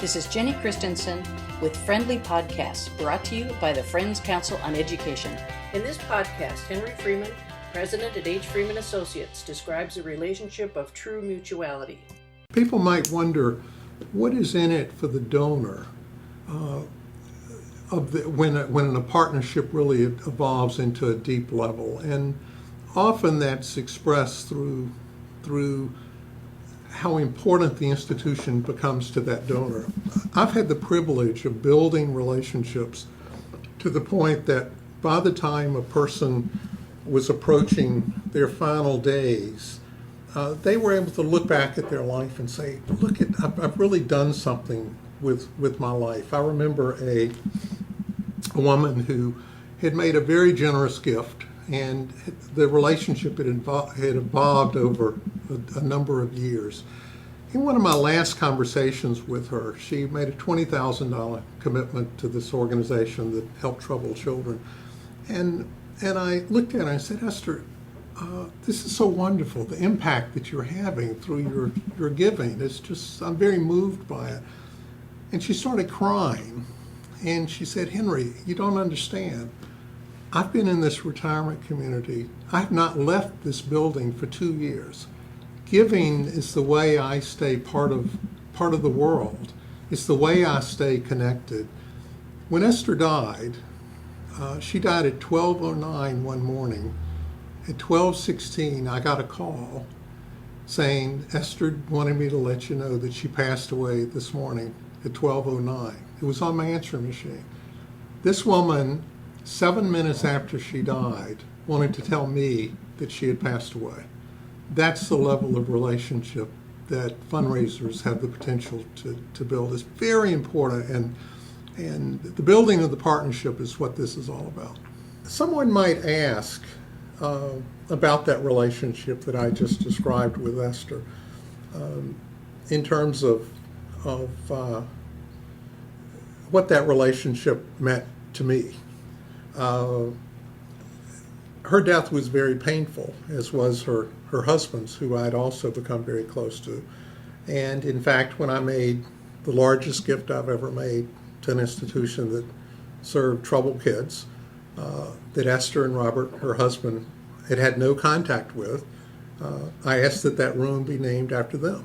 This is Jenny Christensen with Friendly Podcasts, brought to you by the Friends Council on Education. In this podcast, Henry Freeman, president at H. Freeman Associates, describes a relationship of true mutuality. People might wonder, what is in it for the donor when a partnership really evolves into a deep level? And often that's expressed through how important the institution becomes to that donor. I've had the privilege of building relationships to the point that by the time a person was approaching their final days, they were able to look back at their life and say, I've really done something with my life. I remember a woman who had made a very generous gift, and the relationship had evolved over a number of years. In one of my last conversations with her, she made a $20,000 commitment to this organization that helped troubled children. And I looked at her and I said, Esther, this is so wonderful, the impact that you're having through your giving. I'm very moved by it. And she started crying. And she said, Henry, you don't understand. I've been in this retirement community. I've not left this building for 2 years. Giving is the way I stay part of the world. It's the way I stay connected. When Esther died, she died at 12:09 one morning. At 12:16, I got a call saying Esther wanted me to let you know that she passed away this morning at 12:09. It was on my answering machine. This woman, 7 minutes after she died, wanted to tell me that she had passed away. That's the level of relationship that fundraisers have the potential to build. It's very important, and the building of the partnership is what this is all about. Someone might ask about that relationship that I just described with Esther in terms of what that relationship meant to me. Her death was very painful, as was her husband's, who I'd also become very close to. And in fact, when I made the largest gift I've ever made to an institution that served troubled kids, that Esther and Robert, her husband, had no contact with, I asked that room be named after them,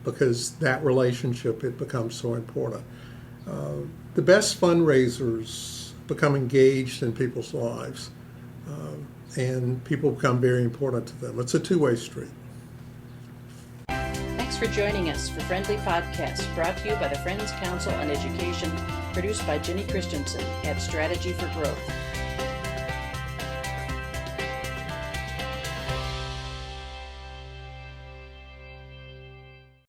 because that relationship had become so important. The best fundraisers become engaged in people's lives, and people become very important to them. It's a two-way street. Thanks for joining us for Friendly Podcasts, brought to you by the Friends Council on Education, produced by Jenny Christensen at Strategy for Growth.